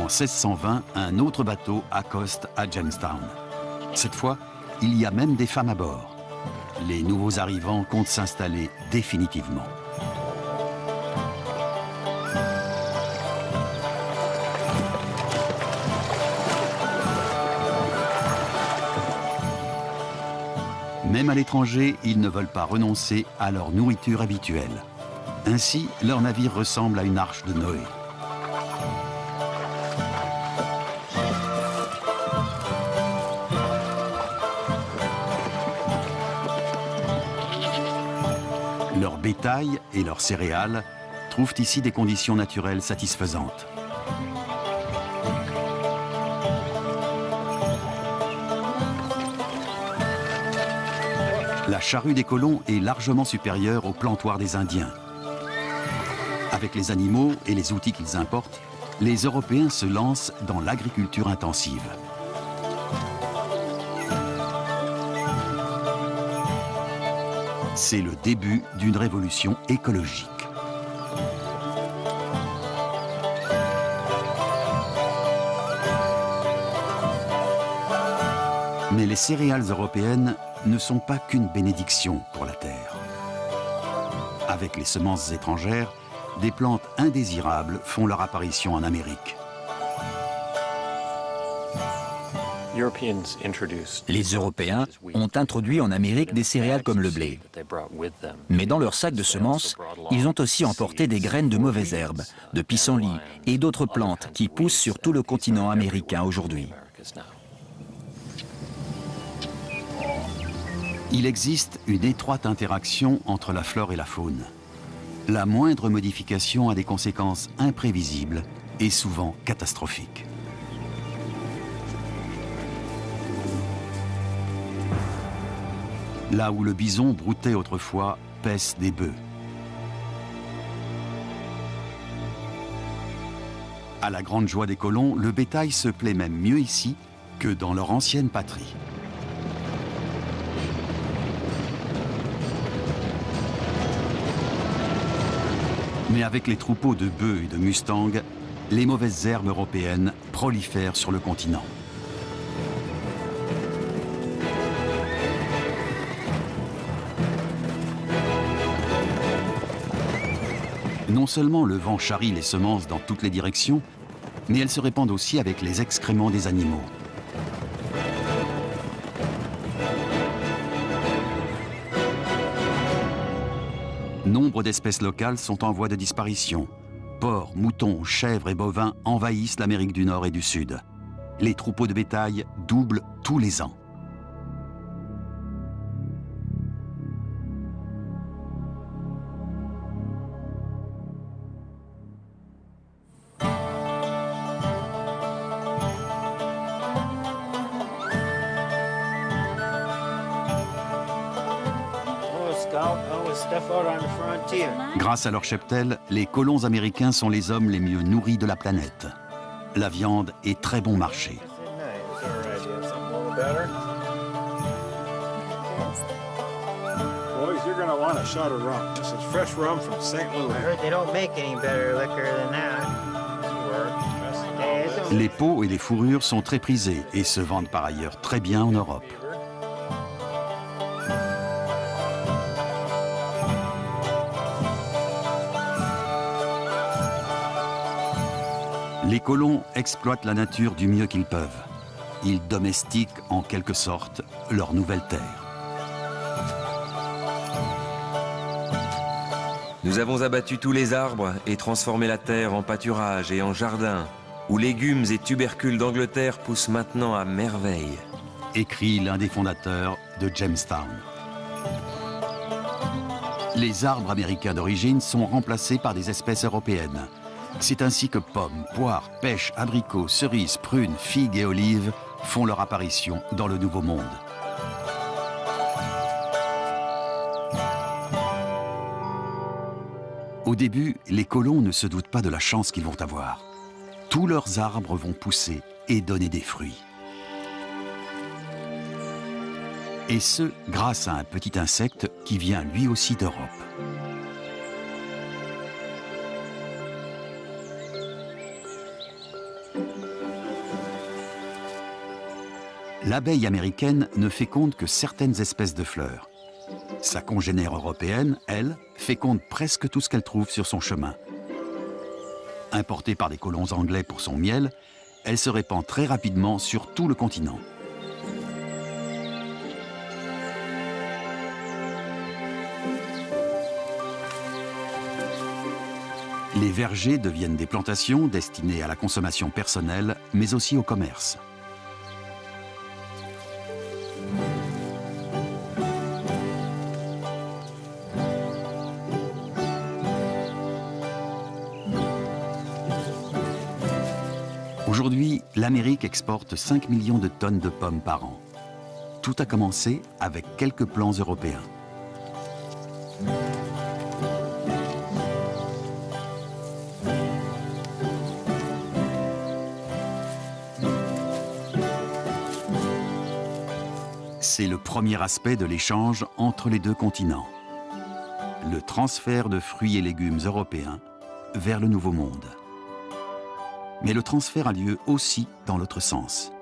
1620, un autre bateau accoste à Jamestown. Cette fois, il y a même des femmes à bord. Les nouveaux arrivants comptent s'installer définitivement. Même à l'étranger, ils ne veulent pas renoncer à leur nourriture habituelle. Ainsi, leur navire ressemble à une arche de Noé. Leur bétail et leurs céréales trouvent ici des conditions naturelles satisfaisantes. La charrue des colons est largement supérieure au plantoir des Indiens. Avec les animaux et les outils qu'ils importent, les Européens se lancent dans l'agriculture intensive. C'est le début d'une révolution écologique. Mais les céréales européennes ne sont pas qu'une bénédiction pour la terre. Avec les semences étrangères, des plantes indésirables font leur apparition en Amérique. Les Européens ont introduit en Amérique des céréales comme le blé. Mais dans leur sac de semences, ils ont aussi emporté des graines de mauvaises herbes, de pissenlit et d'autres plantes qui poussent sur tout le continent américain aujourd'hui. Il existe une étroite interaction entre la flore et la faune. La moindre modification a des conséquences imprévisibles et souvent catastrophiques. Là où le bison broutait autrefois, paissent des bœufs. À la grande joie des colons, le bétail se plaît même mieux ici que dans leur ancienne patrie. Mais avec les troupeaux de bœufs et de mustangs, les mauvaises herbes européennes prolifèrent sur le continent. Non seulement le vent charrie les semences dans toutes les directions, mais elles se répandent aussi avec les excréments des animaux. Nombre d'espèces locales sont en voie de disparition. Porcs, moutons, chèvres et bovins envahissent l'Amérique du Nord et du Sud. Les troupeaux de bétail doublent tous les ans. Grâce à leur cheptel, les colons américains sont les hommes les mieux nourris de la planète. La viande est très bon marché. Les peaux et les fourrures sont très prisées et se vendent par ailleurs très bien en Europe. Les colons exploitent la nature du mieux qu'ils peuvent. Ils domestiquent en quelque sorte leur nouvelle terre. Nous avons abattu tous les arbres et transformé la terre en pâturage et en jardin, où légumes et tubercules d'Angleterre poussent maintenant à merveille. Écrit l'un des fondateurs de Jamestown. Les arbres américains d'origine sont remplacés par des espèces européennes. C'est ainsi que pommes, poires, pêches, abricots, cerises, prunes, figues et olives font leur apparition dans le Nouveau Monde. Au début, les colons ne se doutent pas de la chance qu'ils vont avoir. Tous leurs arbres vont pousser et donner des fruits. Et ce, grâce à un petit insecte qui vient lui aussi d'Europe. L'abeille américaine ne féconde que certaines espèces de fleurs. Sa congénère européenne, elle, féconde presque tout ce qu'elle trouve sur son chemin. Importée par des colons anglais pour son miel, elle se répand très rapidement sur tout le continent. Les vergers deviennent des plantations destinées à la consommation personnelle, mais aussi au commerce. Aujourd'hui, l'Amérique exporte 5 millions de tonnes de pommes par an. Tout a commencé avec quelques plants européens. C'est le premier aspect de l'échange entre les deux continents. Le transfert de fruits et légumes européens vers le Nouveau Monde. Mais le transfert a lieu aussi dans l'autre sens.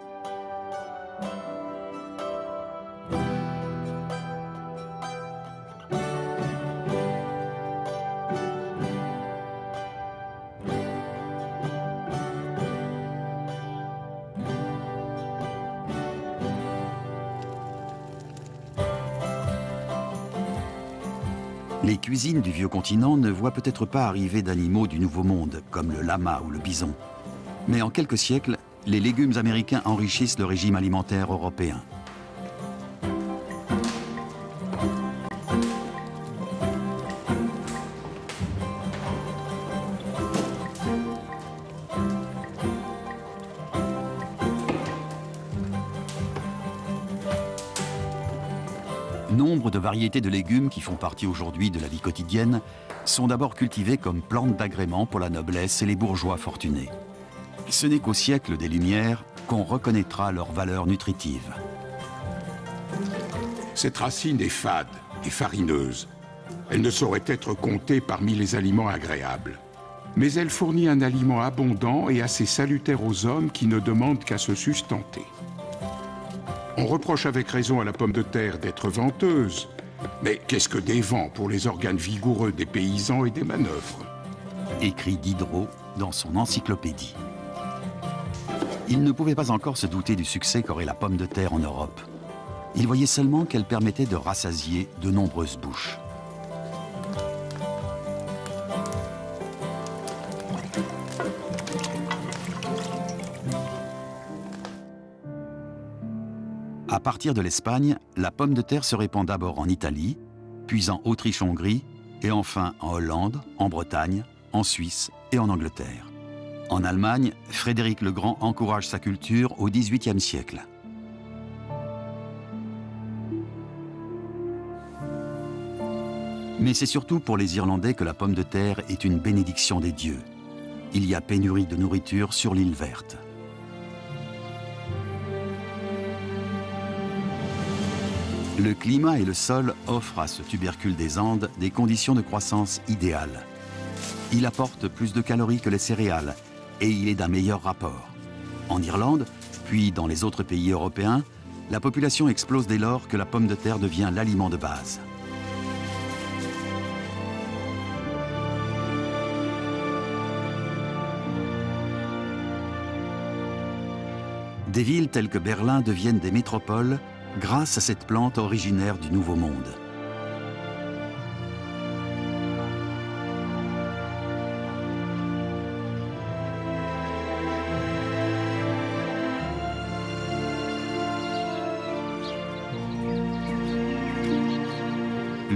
Les cuisines du vieux continent ne voient peut-être pas arriver d'animaux du Nouveau Monde, comme le lama ou le bison. Mais en quelques siècles, les légumes américains enrichissent le régime alimentaire européen. Nombre de variétés de légumes qui font partie aujourd'hui de la vie quotidienne sont d'abord cultivées comme plantes d'agrément pour la noblesse et les bourgeois fortunés. Ce n'est qu'au siècle des Lumières qu'on reconnaîtra leur valeur nutritive. Cette racine est fade et farineuse. Elle ne saurait être comptée parmi les aliments agréables. Mais elle fournit un aliment abondant et assez salutaire aux hommes qui ne demandent qu'à se sustenter. On reproche avec raison à la pomme de terre d'être venteuse. Mais qu'est-ce que des vents pour les organes vigoureux des paysans et des manœuvres? Écrit Diderot dans son encyclopédie. Il ne pouvait pas encore se douter du succès qu'aurait la pomme de terre en Europe. Il voyait seulement qu'elle permettait de rassasier de nombreuses bouches. À partir de l'Espagne, la pomme de terre se répand d'abord en Italie, puis en Autriche-Hongrie, et enfin en Hollande, en Bretagne, en Suisse et en Angleterre. En Allemagne, Frédéric le Grand encourage sa culture au XVIIIe siècle. Mais c'est surtout pour les Irlandais que la pomme de terre est une bénédiction des dieux. Il y a pénurie de nourriture sur l'île verte. Le climat et le sol offrent à ce tubercule des Andes des conditions de croissance idéales. Il apporte plus de calories que les céréales et il est d'un meilleur rapport. En Irlande, puis dans les autres pays européens, la population explose dès lors que la pomme de terre devient l'aliment de base. Des villes telles que Berlin deviennent des métropoles grâce à cette plante originaire du Nouveau Monde.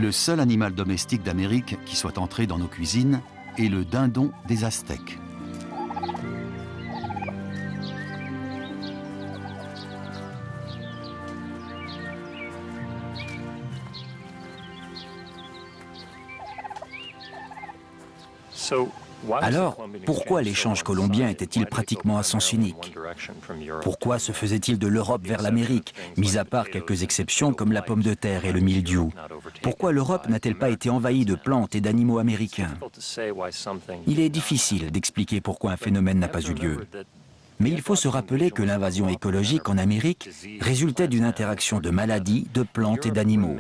Le seul animal domestique d'Amérique qui soit entré dans nos cuisines est le dindon des Aztèques. Alors, pourquoi l'échange colombien était-il pratiquement à sens unique? Pourquoi se faisait-il de l'Europe vers l'Amérique, mis à part quelques exceptions comme la pomme de terre et le mildiou? Pourquoi l'Europe n'a-t-elle pas été envahie de plantes et d'animaux américains? Il est difficile d'expliquer pourquoi un phénomène n'a pas eu lieu. Mais il faut se rappeler que l'invasion écologique en Amérique résultait d'une interaction de maladies, de plantes et d'animaux.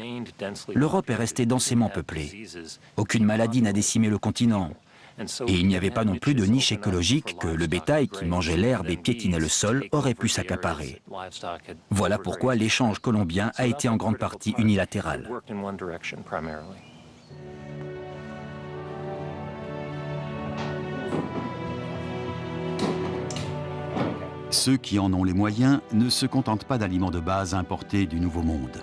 L'Europe est restée densément peuplée. Aucune maladie n'a décimé le continent. Et il n'y avait pas non plus de niche écologique que le bétail qui mangeait l'herbe et piétinait le sol aurait pu s'accaparer. Voilà pourquoi l'échange colombien a été en grande partie unilatéral. Ceux qui en ont les moyens ne se contentent pas d'aliments de base importés du Nouveau Monde.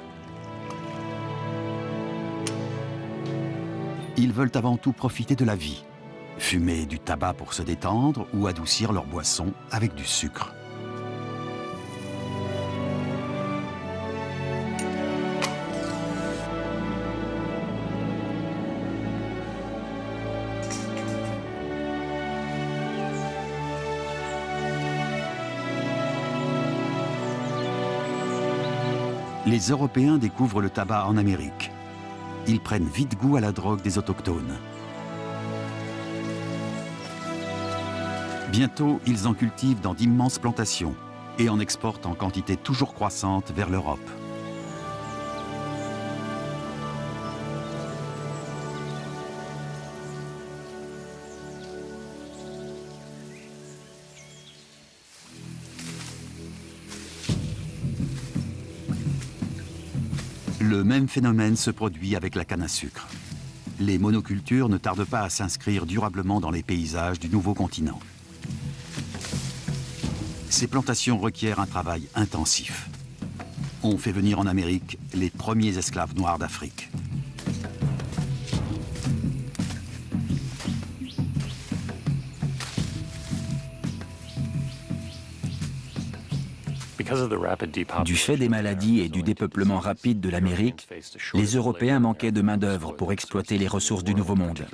Ils veulent avant tout profiter de la vie, fumer du tabac pour se détendre ou adoucir leur boisson avec du sucre. Les Européens découvrent le tabac en Amérique. Ils prennent vite goût à la drogue des autochtones. Bientôt, ils en cultivent dans d'immenses plantations et en exportent en quantité toujours croissante vers l'Europe. Le même phénomène se produit avec la canne à sucre. Les monocultures ne tardent pas à s'inscrire durablement dans les paysages du nouveau continent. Ces plantations requièrent un travail intensif. On fait venir en Amérique les premiers esclaves noirs d'Afrique. Du fait des maladies et du dépeuplement rapide de l'Amérique, les Européens manquaient de main-d'œuvre pour exploiter les ressources du Nouveau Monde.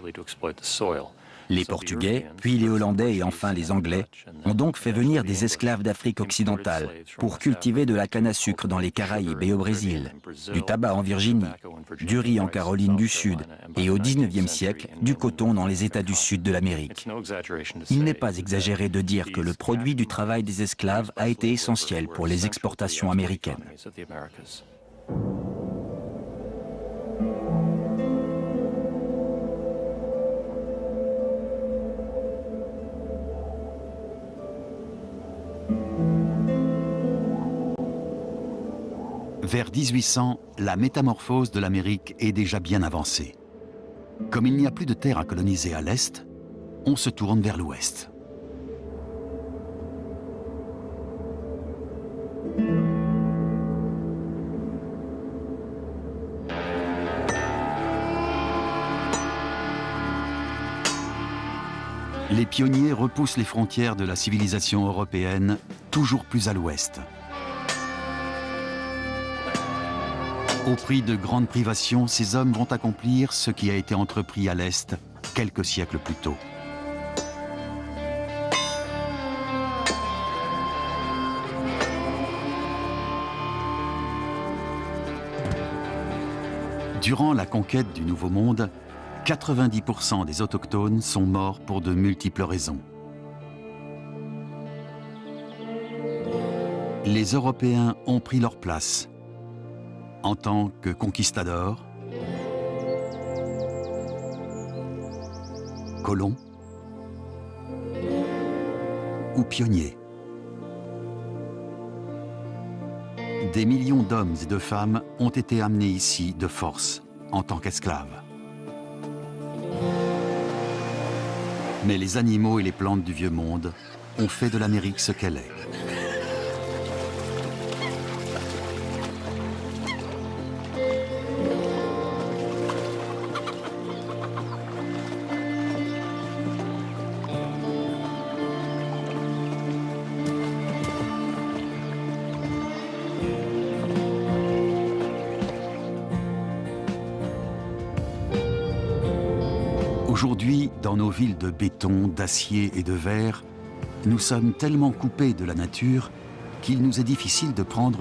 Les Portugais, puis les Hollandais et enfin les Anglais ont donc fait venir des esclaves d'Afrique occidentale pour cultiver de la canne à sucre dans les Caraïbes et au Brésil, du tabac en Virginie, du riz en Caroline du Sud et au XIXe siècle, du coton dans les États du Sud de l'Amérique. Il n'est pas exagéré de dire que le produit du travail des esclaves a été essentiel pour les exportations américaines. Vers 1800, la métamorphose de l'Amérique est déjà bien avancée. Comme il n'y a plus de terre à coloniser à l'est, on se tourne vers l'ouest. Les pionniers repoussent les frontières de la civilisation européenne toujours plus à l'ouest. Au prix de grandes privations, ces hommes vont accomplir ce qui a été entrepris à l'Est quelques siècles plus tôt. Durant la conquête du Nouveau Monde, 90% des autochtones sont morts pour de multiples raisons. Les Européens ont pris leur place en tant que conquistadors, colons ou pionniers. Des millions d'hommes et de femmes ont été amenés ici de force en tant qu'esclaves. Mais les animaux et les plantes du Vieux Monde ont fait de l'Amérique ce qu'elle est. Aujourd'hui, dans nos villes de béton, d'acier et de verre, nous sommes tellement coupés de la nature qu'il nous est difficile de prendre